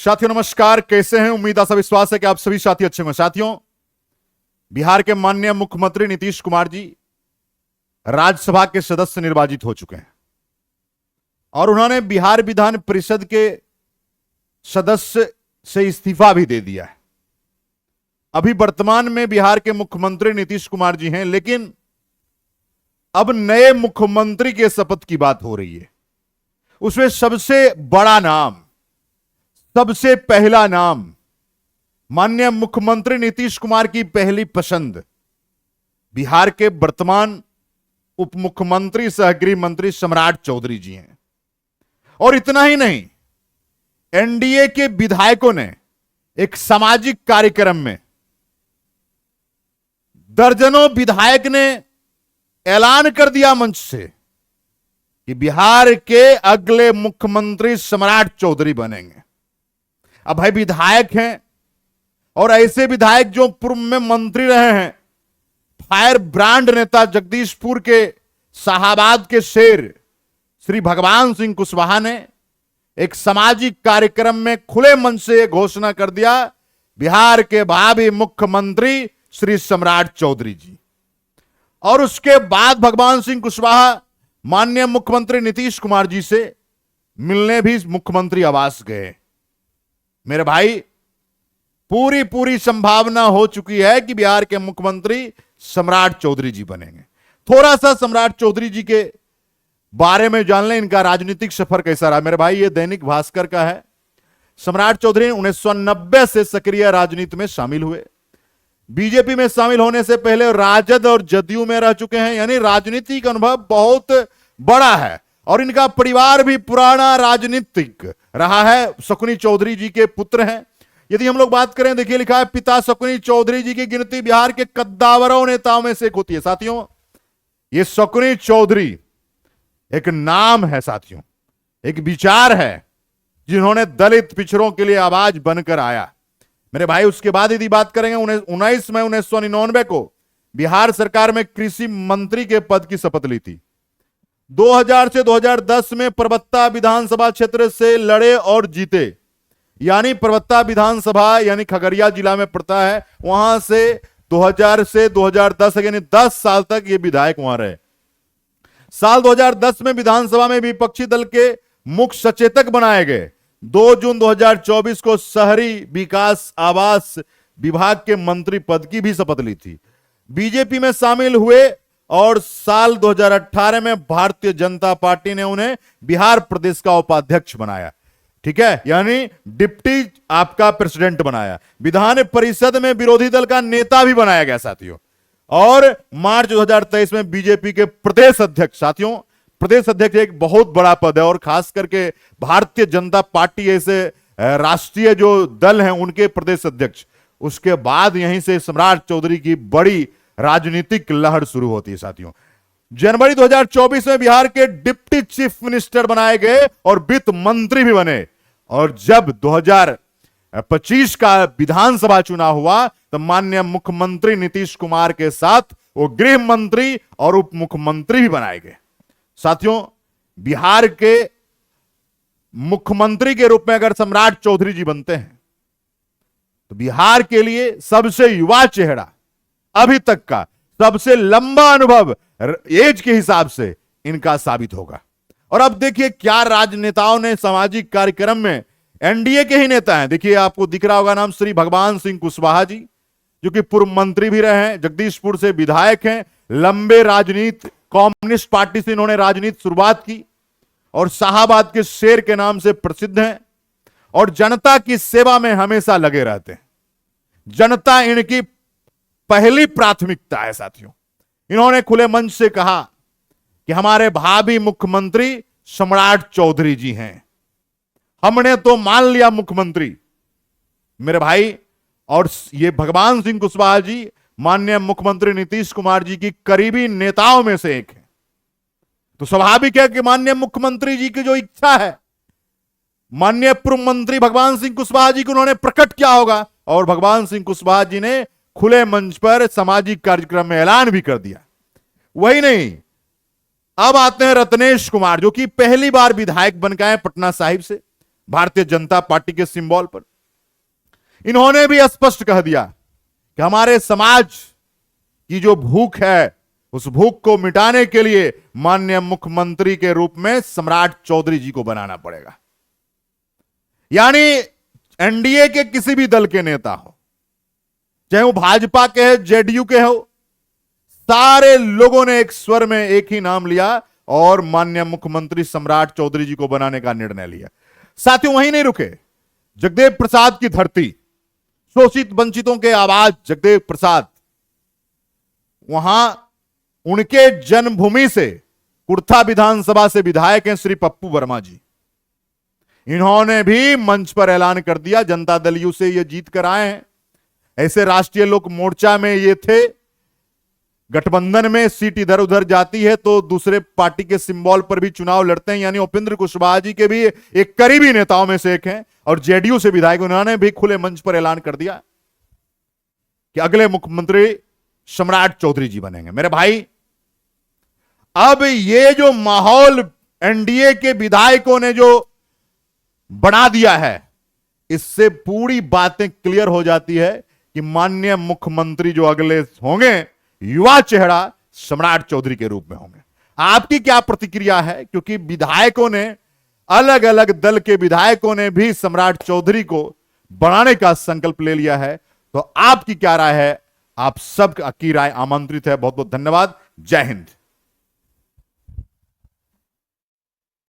साथियों नमस्कार, कैसे हैं? उम्मीद आशा विश्वास है कि आप सभी साथी अच्छे होंगे। साथियों, बिहार के माननीय मुख्यमंत्री नीतीश कुमार जी राज्यसभा के सदस्य निर्वाचित हो चुके हैं और उन्होंने बिहार विधान परिषद के सदस्य से इस्तीफा भी दे दिया है। अभी वर्तमान में बिहार के मुख्यमंत्री नीतीश कुमार जी हैं, लेकिन अब नए मुख्यमंत्री के शपथ की बात हो रही है। उसमें सबसे बड़ा नाम, सबसे पहला नाम माननीय मुख्यमंत्री नीतीश कुमार की पहली पसंद बिहार के वर्तमान उप मुख्यमंत्री सह गृह मंत्री सम्राट चौधरी जी हैं। और इतना ही नहीं, एनडीए के विधायकों ने एक सामाजिक कार्यक्रम में दर्जनों विधायक ने ऐलान कर दिया मंच से कि बिहार के अगले मुख्यमंत्री सम्राट चौधरी बनेंगे। अब भाई विधायक हैं और ऐसे विधायक जो पूर्व में मंत्री रहे हैं। फायर ब्रांड नेता जगदीशपुर के शाहाबाद के शेर श्री भगवान सिंह कुशवाहा ने एक सामाजिक कार्यक्रम में खुले मन से घोषणा कर दिया, बिहार के भावी मुख्यमंत्री श्री सम्राट चौधरी जी। और उसके बाद भगवान सिंह कुशवाहा माननीय मुख्यमंत्री नीतीश कुमार जी से मिलने भी मुख्यमंत्री आवास गए। मेरे भाई, पूरी संभावना हो चुकी है कि बिहार के मुख्यमंत्री सम्राट चौधरी जी बनेंगे। थोड़ा सा सम्राट चौधरी जी के बारे में जान लें, इनका राजनीतिक सफर कैसा रहा। मेरे भाई, ये दैनिक भास्कर का है। सम्राट चौधरी 1990 से सक्रिय राजनीति में शामिल हुए। बीजेपी में शामिल होने से पहले राजद और जदयू में रह चुके हैं, यानी राजनीतिक अनुभव बहुत बड़ा है। और इनका परिवार भी पुराना राजनीतिक रहा है। शकुनी चौधरी जी के पुत्र हैं। यदि हम लोग बात करें, देखिए लिखा है, पिता शकुनी चौधरी जी की गिनती बिहार के कद्दावरों नेताओं में से एक होती है। साथियों, ये शकुनी चौधरी एक नाम है, साथियों एक विचार है, जिन्होंने दलित पिछड़ों के लिए आवाज बनकर आया। मेरे भाई, उसके बाद यदि बात करेंगे, 19 मई 1999 को बिहार सरकार में कृषि मंत्री के पद की शपथ ली थी। 2000 से 2010 में परबत्ता विधानसभा क्षेत्र से लड़े और जीते। यानी परबत्ता विधानसभा यानी खगड़िया जिला में पड़ता है, वहां से 2000 से 2010 यानी 10 साल तक ये विधायक वहां रहे। साल 2010 में विधानसभा में विपक्षी दल के मुख्य सचेतक बनाए गए। 2 जून 2024 को शहरी विकास आवास विभाग के मंत्री पद की भी शपथ ली थी। बीजेपी में शामिल हुए और साल 2018 में भारतीय जनता पार्टी ने उन्हें बिहार प्रदेश का उपाध्यक्ष बनाया। ठीक है, यानी डिप्टी आपका प्रेसिडेंट बनाया। विधान परिषद में विरोधी दल का नेता भी बनाया गया साथियों। और मार्च 2023 में बीजेपी के प्रदेश अध्यक्ष। साथियों, प्रदेश अध्यक्ष एक बहुत बड़ा पद है और खास करके भारतीय जनता पार्टी ऐसे राष्ट्रीय जो दल हैं उनके प्रदेश अध्यक्ष। उसके बाद यहीं से सम्राट चौधरी की बड़ी राजनीतिक लहर शुरू होती है। साथियों, जनवरी 2024 में बिहार के डिप्टी चीफ मिनिस्टर बनाए गए और वित्त मंत्री भी बने। और जब 2025 का विधानसभा चुनाव हुआ तो माननीय मुख्यमंत्री नीतीश कुमार के साथ वो गृह मंत्री और उप मुख्यमंत्री भी बनाए गए। साथियों, बिहार के मुख्यमंत्री के रूप में अगर सम्राट चौधरी जी बनते हैं तो बिहार के लिए सबसे युवा चेहरा, अभी तक का सबसे लंबा अनुभव एज के हिसाब से इनका साबित होगा। और अब देखिए क्या राजनेताओं ने सामाजिक कार्यक्रम में, एनडीए के ही नेता हैं। देखिए आपको दिख रहा होगा नाम, श्री भगवान सिंह कुशवाहा जी, जो कि पूर्व मंत्री भी रहे हैं, जगदीशपुर से विधायक हैं, लंबे राजनीति, कम्युनिस्ट पार्टी से इन्होंने राजनीति शुरुआत की और शाहाबाद के शेर के नाम से प्रसिद्ध हैं और जनता की सेवा में हमेशा लगे रहते हैं। जनता इनकी पहली प्राथमिकता है। साथियों, इन्होंने खुले मंच से कहा कि हमारे भावी मुख्यमंत्री सम्राट चौधरी जी हैं, हमने तो मान लिया मुख्यमंत्री। मेरे भाई, और ये भगवान सिंह कुशवाहा जी माननीय मुख्यमंत्री नीतीश कुमार जी की करीबी नेताओं में से एक है। तो स्वाभाविक है कि माननीय मुख्यमंत्री जी की जो इच्छा है, माननीय पूर्व मंत्री भगवान सिंह कुशवाहा जी को उन्होंने प्रकट किया होगा। और भगवान सिंह कुशवाहा जी ने खुले मंच पर सामाजिक कार्यक्रम में ऐलान भी कर दिया। वही नहीं, अब आते हैं रत्नेश कुमार, जो कि पहली बार विधायक बन गए पटना साहिब से। भारतीय जनता पार्टी के सिंबल पर। इन्होंने भी स्पष्ट कह दिया कि हमारे समाज की जो भूख है, उस भूख को मिटाने के लिए माननीय मुख्यमंत्री के रूप में सम्राट चौधरी जी को बनाना पड़ेगा। यानी एनडीए के किसी भी दल के नेता हो, चाहे वो भाजपा के है, जेडीयू के हो, सारे लोगों ने एक स्वर में एक ही नाम लिया और माननीय मुख्यमंत्री सम्राट चौधरी जी को बनाने का निर्णय लिया। साथियों, वहीं नहीं रुके। जगदेव प्रसाद की धरती, शोषित वंचितों के आवाज जगदेव प्रसाद, वहां उनके जन्मभूमि से कुर्था विधानसभा से विधायक हैं श्री पप्पू वर्मा जी। इन्होंने भी मंच पर ऐलान कर दिया, जनता दल यू से ये जीत कर आए हैं। ऐसे राष्ट्रीय लोक मोर्चा में ये थे, गठबंधन में सीट इधर उधर जाती है तो दूसरे पार्टी के सिंबल पर भी चुनाव लड़ते हैं। यानी उपेंद्र कुशवाहा जी के भी एक करीबी नेताओं में से एक हैं और जेडीयू से विधायक, उन्होंने भी खुले मंच पर ऐलान कर दिया कि अगले मुख्यमंत्री सम्राट चौधरी जी बनेंगे। मेरे भाई, अब ये जो माहौल एनडीए के विधायकों ने जो बना दिया है, इससे पूरी बातें क्लियर हो जाती है कि माननीय मुख्यमंत्री जो अगले होंगे, युवा चेहरा सम्राट चौधरी के रूप में होंगे। आपकी क्या प्रतिक्रिया है? क्योंकि विधायकों ने, अलग अलग दल के विधायकों ने भी सम्राट चौधरी को बनाने का संकल्प ले लिया है। तो आपकी क्या राय है? आप सब की राय आमंत्रित है। बहुत बहुत धन्यवाद। जय हिंद।